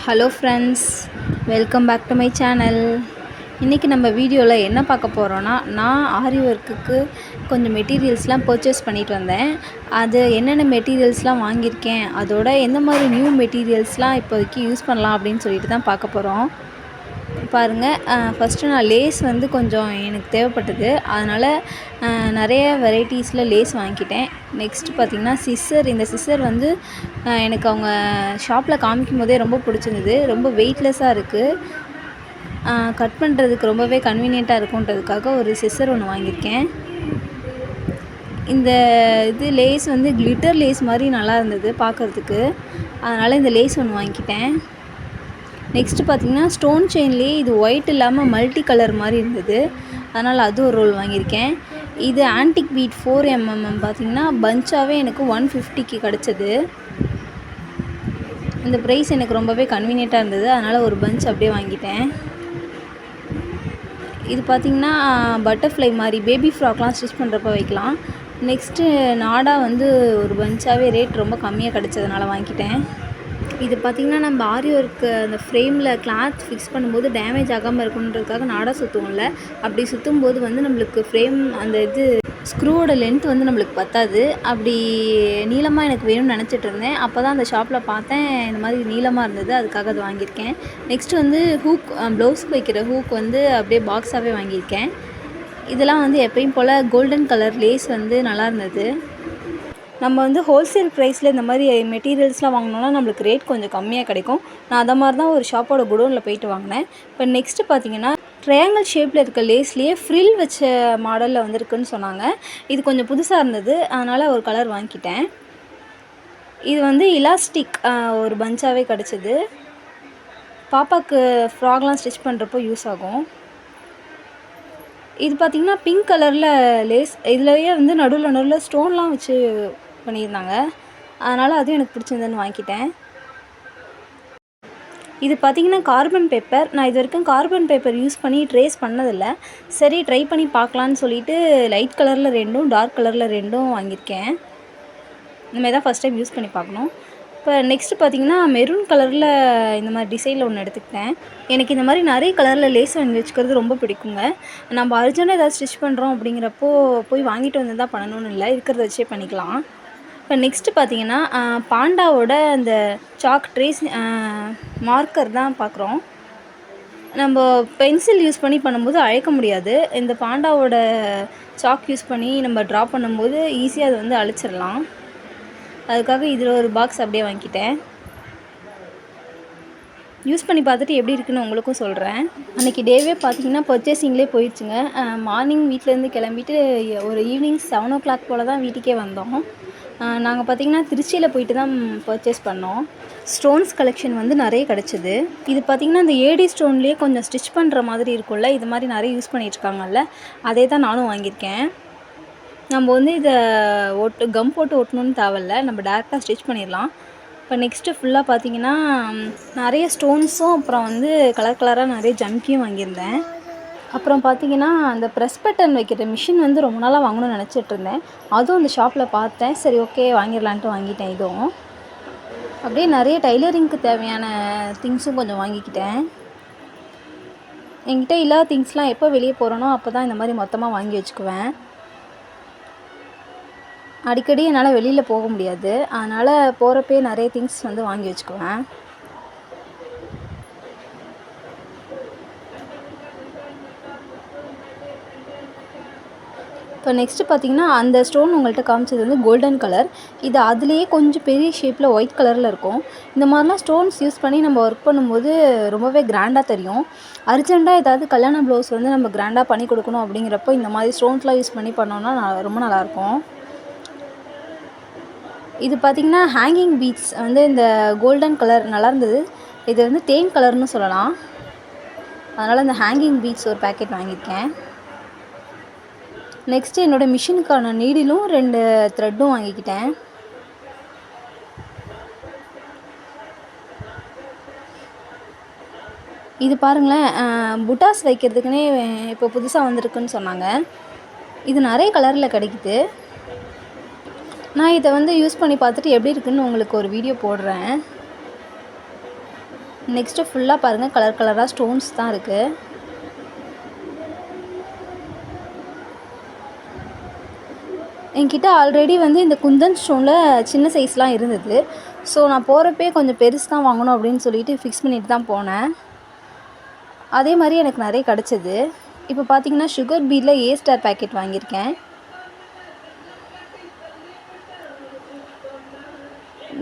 Hello friends, welcome back to my channel. இன்றைக்கி நம்ம வீடியோவில் என்ன பார்க்க போகிறோன்னா, நான் ஆரி ஒர்க்குக்கு கொஞ்சம் மெட்டீரியல்ஸ்லாம் பர்ச்சேஸ் பண்ணிட்டு வந்தேன். அது என்னென்ன மெட்டீரியல்ஸ்லாம் வாங்கியிருக்கேன், அதோட எந்த மாதிரி நியூ மெட்டீரியல்ஸ்லாம் இப்போதைக்கு யூஸ் பண்ணலாம் அப்படின்னு சொல்லிட்டு தான் பார்க்க போகிறோம். பாருங்கள், ஃபஸ்ட்டு நான் லேஸ் வந்து கொஞ்சம் எனக்கு தேவைப்பட்டது. அதனால் நிறைய வெரைட்டிஸில் லேஸ் வாங்கிக்கிட்டேன். நெக்ஸ்ட்டு பார்த்திங்கன்னா இந்த சிஸ்ஸர் வந்து எனக்கு அவங்க ஷாப்பில் காமிக்கும் போதே ரொம்ப பிடிச்சிருந்தது. ரொம்ப வெயிட்லெஸ்ஸாக இருக்குது. கட் பண்ணுறதுக்கு ரொம்பவே கன்வீனியண்ட்டாக இருக்குன்றதுக்காக ஒரு சிஸ்ஸர் ஒன்று வாங்கியிருக்கேன். இந்த லேஸ் வந்து கிளிட்டர் லேஸ் மாதிரி நல்லா இருந்தது பார்க்குறதுக்கு. அதனால் இந்த லேஸ் ஒன்று வாங்கிக்கிட்டேன். நெக்ஸ்ட்டு பார்த்திங்கன்னா ஸ்டோன் செயின்லேயே இது ஒயிட் இல்லாமல் மல்டி கலர் மாதிரி இருந்தது. அதனால் அது ஒரு ரோல் வாங்கியிருக்கேன். இது ஆன்டிக் பீட் 4mm பார்த்திங்கன்னா பஞ்சாகவே எனக்கு 150க்கு கிடச்சிது. இந்த ப்ரைஸ் எனக்கு ரொம்பவே கன்வீனியண்ட்டாக இருந்தது. அதனால் ஒரு பஞ்ச் அப்படியே வாங்கிட்டேன். இது பார்த்திங்கன்னா பட்டர்ஃப்ளை மாதிரி பேபி ஃப்ராக்லாம் ஸ்டிச் பண்ணுறப்ப வைக்கலாம். நெக்ஸ்ட்டு நாடா வந்து ஒரு பஞ்சாகவே ரேட் ரொம்ப கம்மியாக கிடச்சதுனால வாங்கிட்டேன். இது பார்த்திங்கன்னா நம்ம ஆரி ஒர்க்கு அந்த ஃப்ரேமில் கிளாத் ஃபிக்ஸ் பண்ணும்போது டேமேஜ் ஆகாமல் இருக்கணுன்றதுக்காக நாடா சுற்றுவோம்ல, அப்படி சுற்றும்போது வந்து நம்மளுக்கு ஃப்ரேம் அந்த ஸ்க்ரூவோட லென்த் வந்து நம்மளுக்கு பத்தாது. அப்படி நீளமாக எனக்கு வேணும்னு நினச்சிட்டு இருந்தேன். அப்போ தான் அந்த ஷாப்பில் பார்த்தேன், இந்த மாதிரி நீளமாக இருந்தது. அதுக்காக அது வாங்கியிருக்கேன். நெக்ஸ்ட்டு வந்து ஹூக், ப்ளவுஸ்க்கு வைக்கிற ஹூக் வந்து அப்படியே பாக்ஸாகவே வாங்கியிருக்கேன். இதெல்லாம் வந்து எப்பயும் போல் கோல்டன் கலர் லேஸ் வந்து நல்லா இருந்தது. நம்ம வந்து ஹோல்சேல் ப்ரைஸில் இந்த மாதிரி மெட்டீரியல்ஸ்லாம் வாங்கினோன்னா நம்மளுக்கு ரேட் கொஞ்சம் கம்மியாக கிடைக்கும். நான் அதை மாதிரி தான் ஒரு ஷாப்போட குடோனில் போயிட்டு வாங்கினேன். இப்போ நெக்ஸ்ட்டு பார்த்திங்கன்னா ட்ரையாங்கிள் ஷேப்பில் இருக்க லேஸ்லேயே ஃப்ரில் வச்ச மாடலில் வந்துருக்குன்னு சொன்னாங்க. இது கொஞ்சம் புதுசாக இருந்தது. அதனால் ஒரு கலர் வாங்கிக்கிட்டேன். இது வந்து இலாஸ்டிக் ஒரு பஞ்சாகவே கிடச்சிது. பாப்பாவுக்கு ஃப்ராக்லாம் ஸ்டிச் பண்ணுறப்போ யூஸ் ஆகும். இது பார்த்திங்கன்னா பிங்க் கலரில் லேஸ், இதுலேயே வந்து நடுவில் ஸ்டோன்லாம் வச்சு பண்ணியிருந்தாங்க. அதனால் அதுவும் எனக்கு பிடிச்சிருந்ததுன்னு வாங்கிக்கிட்டேன். இது பார்த்திங்கன்னா கார்பன் பேப்பர். நான் இது வரைக்கும் கார்பன் பேப்பர் யூஸ் பண்ணி ட்ரேஸ் பண்ணதில்லை. சரி ட்ரை பண்ணி பார்க்கலான்னு சொல்லிவிட்டு லைட் கலரில் 2ம் டார்க் கலரில் 2ம் வாங்கியிருக்கேன். இந்தமாதிரி தான் ஃபஸ்ட் டைம் யூஸ் பண்ணி பார்க்கணும். இப்போ நெக்ஸ்ட்டு பார்த்திங்கன்னா மெரூன் கலரில் இந்த மாதிரி டிசைனில் ஒன்று எடுத்துக்கிட்டேன். எனக்கு இந்த மாதிரி நிறைய கலரில் லேஸ் வாங்கி வச்சுக்கிறது ரொம்ப பிடிக்குங்க. நம்ம அர்ஜென்ட்டாக ஏதாவது ஸ்டிச் பண்ணுறோம் அப்படிங்கிறப்போ போய் வாங்கிட்டு வந்து தான் பண்ணணும்னு இல்லை, இருக்கிறத வச்சே பண்ணிக்கலாம். இப்போ நெக்ஸ்ட்டு பார்த்திங்கன்னா பாண்டாவோட அந்த சாக் ட்ரேஸ் மார்க்கர் தான் பார்க்குறோம். நம்ம பென்சில் யூஸ் பண்ணி பண்ணும்போது அழைக்க முடியாது. இந்த பாண்டாவோட சாக் யூஸ் பண்ணி நம்ம ட்ரா பண்ணும்போது ஈஸியாக அதை வந்து அழிச்சிடலாம். அதுக்காக இதில் ஒரு பாக்ஸ் அப்படியே வாங்கிக்கிட்டேன். யூஸ் பண்ணி பார்த்துட்டு எப்படி இருக்குன்னு உங்களுக்கும் சொல்கிறேன். அன்றைக்கி டேவே பார்த்திங்கன்னா பர்ச்சேசிங்லேயே போயிடுச்சுங்க. மார்னிங் வீட்டிலேருந்து கிளம்பிட்டு ஒரு ஈவினிங் 7 o'clock போல் தான் வீட்டுக்கே வந்தோம். நாங்கள் பார்த்திங்கன்னா திருச்சியில் போயிட்டு தான் பர்ச்சேஸ் பண்ணோம். ஸ்டோன்ஸ் கலெக்ஷன் வந்து நிறைய கிடச்சிது. இது பார்த்திங்கன்னா இந்த ஏடி ஸ்டோன்லேயே கொஞ்சம் ஸ்டிச் பண்ணுற மாதிரி இருக்கும்ல, இது மாதிரி நிறைய யூஸ் பண்ணிகிட்ருக்காங்கல்ல, அதே தான் நானும் வாங்கியிருக்கேன். நம்ம வந்து இதை கம் போட்டு ஒட்டணுன்னு தேவையில்ல, நம்ம டேரெக்டாக ஸ்டிச் பண்ணிடலாம். இப்போ நெக்ஸ்ட்டு ஃபுல்லாக பார்த்திங்கன்னா நிறைய ஸ்டோன்ஸும் அப்புறம் வந்து கலர் கலராக நிறைய ஜம்கியும் வாங்கியிருந்தேன். அப்புறம் பார்த்திங்கன்னா அந்த ப்ரெஸ் பட்டன் வைக்கிற மிஷின் வந்து ரொம்ப நாளாக வாங்கணும்னு நினச்சிட்ருந்தேன். அதுவும் அந்த ஷாப்பில் பார்த்தேன். சரி ஓகே வாங்கிடலான்ட்டு வாங்கிட்டேன். இதுவும் அப்படியே நிறைய டைலரிங்க்கு தேவையான திங்ஸும் கொஞ்சம் வாங்கிக்கிட்டேன். என்கிட்ட இல்லாத திங்ஸ்லாம் எப்போ வெளியே போகிறேனோ அப்போ தான் இந்த மாதிரி மொத்தமாக வாங்கி வச்சுக்குவேன். அடிக்கடி என்னால் வெளியில் போக முடியாது. அதனால் போகிறப்பே நிறைய திங்ஸ் வந்து வாங்கி வச்சுக்குவேன். இப்போ நெக்ஸ்ட்டு பார்த்திங்கன்னா அந்த ஸ்டோன் உங்கள்கிட்ட காமிச்சது வந்து கோல்டன் கலர். இது அதுலேயே கொஞ்சம் பெரிய ஷேப்பில் ஒயிட் கலரில் இருக்கும். இந்த மாதிரிலாம் ஸ்டோன்ஸ் யூஸ் பண்ணி நம்ம ஒர்க் பண்ணும்போது ரொம்பவே கிராண்டாக தெரியும். அர்ஜெண்ட்டாக ஏதாவது கல்யாண ப்ளவுஸ் வந்து நம்ம கிராண்டாக பண்ணி கொடுக்கணும் அப்படிங்கிறப்போ இந்த மாதிரி ஸ்டோன்ஸ்லாம் யூஸ் பண்ணி பண்ணோன்னா ரொம்ப நல்லாயிருக்கும். இது பார்த்திங்கன்னா ஹேங்கிங் பீட்ஸ் வந்து இந்த கோல்டன் கலர் நல்லா இருந்தது. இது வந்து தேன் கலர்னு சொல்லலாம். அதனால் இந்த ஹேங்கிங் பீட்ஸ் ஒரு பேக்கெட் வாங்கியிருக்கேன். நெக்ஸ்ட்டு என்னோடய மிஷினுக்கான நீடிலும் 2 த்ரெட்டும் வாங்கிக்கிட்டேன். இது பாருங்களேன், புட்டாஸ் வைக்கிறதுக்குன்னே இப்போ புதுசாக வந்திருக்குன்னு சொன்னாங்க. இது நிறைய கலரில் கிடைக்குது. நான் இதை வந்து யூஸ் பண்ணி பார்த்துட்டு எப்படி இருக்குதுன்னு உங்களுக்கு ஒரு வீடியோ போடுறேன். நெக்ஸ்ட்டு ஃபுல்லாக பாருங்கள் கலர் கலராக ஸ்டோன்ஸ் தான் இருக்குது. என்கிட்ட ஆல்ரெடி வந்து இந்த குந்தன் ஸ்டோனில் சின்ன சைஸ்லாம் இருந்தது. ஸோ நான் போகிறப்பே கொஞ்சம் பெருசு தான் வாங்கணும் அப்படின்னு சொல்லிட்டு ஃபிக்ஸ் பண்ணிட்டு தான் போனேன். அதே மாதிரி எனக்கு நிறைய கிடச்சிது. இப்போ பார்த்தீங்கன்னா சுகர் பீடில் ஏ ஸ்டார் பேக்கெட் வாங்கியிருக்கேன்.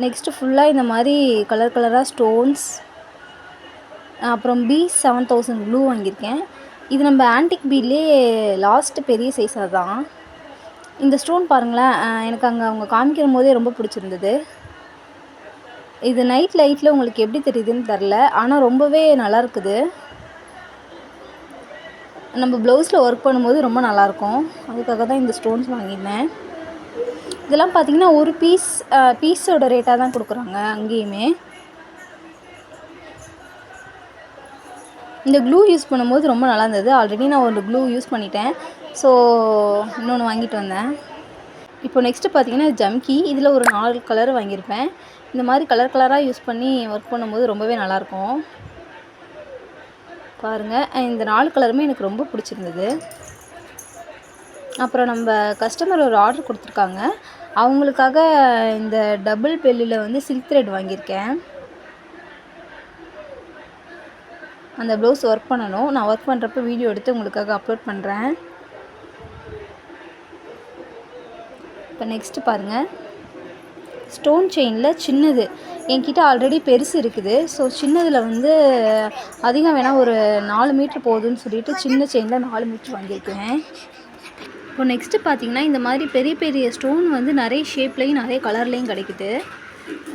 நெக்ஸ்ட்டு ஃபுல்லாக இந்த மாதிரி கலர் கலராக ஸ்டோன்ஸ், அப்புறம் B7000 க்ளூ வாங்கியிருக்கேன். இது நம்ம ஆன்டிக் பீட்லேயே லாஸ்ட்டு பெரிய சைஸாக தான். இந்த ஸ்டோன் பாருங்களேன், எனக்கு அங்கே அவங்க காமிக்கிற போதே ரொம்ப பிடிச்சிருந்தது. இது நைட் லைட்டில் உங்களுக்கு எப்படி தெரியுதுன்னு தெரில, ஆனால் ரொம்பவே நல்லா இருக்குது. நம்ம ப்ளவுஸில் ஒர்க் பண்ணும்போது ரொம்ப நல்லாயிருக்கும். அதுக்காக தான் இந்த ஸ்டோன்ஸ் வாங்கியிருந்தேன். இதெல்லாம் பார்த்திங்கன்னா ஒரு பீஸோட ரேட்டாக தான் கொடுக்குறாங்க அங்கேயுமே. இந்த க்ளூ யூஸ் பண்ணும்போது ரொம்ப நல்லா இருந்தது. ஆல்ரெடி நான் ஒரு க்ளூ யூஸ் பண்ணிட்டேன். ஸோ இன்னொன்று வாங்கிட்டு வந்தேன். இப்போ நெக்ஸ்ட்டு பார்த்திங்கன்னா ஜம்கி. இதில் ஒரு 4 கலர் வாங்கியிருப்பேன். இந்த மாதிரி கலர் கலராக யூஸ் பண்ணி ஒர்க் பண்ணும்போது ரொம்பவே நல்லாயிருக்கும். பாருங்கள், இந்த 4 கலருமே எனக்கு ரொம்ப பிடிச்சிருந்தது. அப்புறம் நம்ம கஸ்டமர் ஒரு ஆர்டர் கொடுத்துருக்காங்க. அவங்களுக்காக இந்த டபுள் பெல்லில் வந்து சில்க் த்ரெட் வாங்கியிருக்கேன். அந்த ப்ளவுஸ் ஒர்க் பண்ணணும். நான் ஒர்க் பண்ணுறப்ப வீடியோ எடுத்து உங்களுக்காக அப்லோட் பண்ணுறேன். இப்போ நெக்ஸ்ட்டு பாருங்கள், ஸ்டோன் செயினில் சின்னது. என்கிட்ட ஆல்ரெடி பெருசு இருக்குது. ஸோ சின்னதில் வந்து அதிகம் வேணால் ஒரு 4 மீட்ரு போதுன்னு சொல்லிட்டு சின்ன செயினில் 4 மீட்ரு வாங்கியிருக்கேன். இப்போ நெக்ஸ்ட்டு பார்த்திங்கன்னா இந்த மாதிரி பெரிய பெரிய ஸ்டோன் வந்து நிறைய ஷேப்லேயும் நிறைய கலர்லேயும் கிடைக்குது.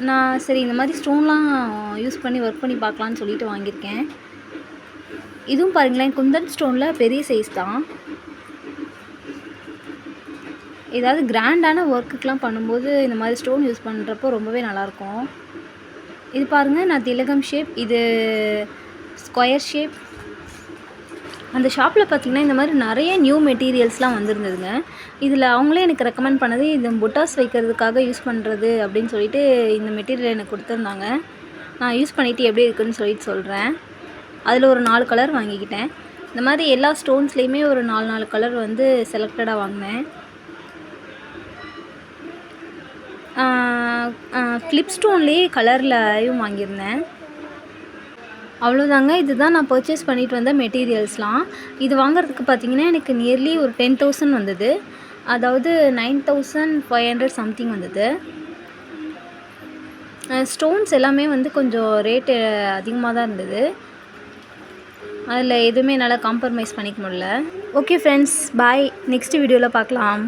நான் சரி இந்த மாதிரி ஸ்டோன்லாம் யூஸ் பண்ணி ஒர்க் பண்ணி பார்க்கலான்னு சொல்லிட்டு வாங்கியிருக்கேன். இதுவும் பாருங்களேன், குந்தன் ஸ்டோனில் பெரிய சைஸ் தான். ஏதாவது கிராண்டான ஒர்க்குக்கெலாம் பண்ணும்போது இந்த மாதிரி ஸ்டோன் யூஸ் பண்ணுறப்போ ரொம்பவே நல்லாயிருக்கும். இது பாருங்கள், நான் திலகம் ஷேப், இது ஸ்கொயர் ஷேப். அந்த ஷாப்பில் பார்த்திங்கன்னா இந்த மாதிரி நிறைய நியூ மெட்டீரியல்ஸ்லாம் வந்திருந்ததுங்க. இதில் அவங்களே எனக்கு ரெக்கமெண்ட் பண்ணது இந்த புட்டாஸ் வைக்கிறதுக்காக யூஸ் பண்ணுறது அப்படின்னு சொல்லிட்டு இந்த மெட்டீரியல் எனக்கு கொடுத்துருந்தாங்க. நான் யூஸ் பண்ணிவிட்டு எப்படி இருக்குதுன்னு சொல்லிட்டு சொல்கிறேன். அதில் ஒரு 4 கலர் வாங்கிக்கிட்டேன். இந்த மாதிரி எல்லா ஸ்டோன்ஸ்லேயுமே ஒரு 4 கலர் வந்து செலக்டடாக வாங்கினேன். கிளிப் ஸ்டோன்லேயே கலர்லையும் வாங்கியிருந்தேன். அவ்வளோதாங்க. இதுதான் நான் பர்ச்சேஸ் பண்ணிட்டு வந்த மெட்டீரியல்ஸ்லாம். இது வாங்குறதுக்கு பார்த்திங்கன்னா எனக்கு நியர்லி ஒரு 10,000 வந்தது. அதாவது 9,500 சம்திங் வந்தது. ஸ்டோன்ஸ் எல்லாமே வந்து கொஞ்சம் ரேட்டு அதிகமாக தான் இருந்தது. அதில் எதுவுமே என்னால் காம்ப்ரமைஸ் பண்ணிக்க முடியல. ஓகே ஃப்ரெண்ட்ஸ், பாய். நெக்ஸ்ட் வீடியோவில் பார்க்கலாம்.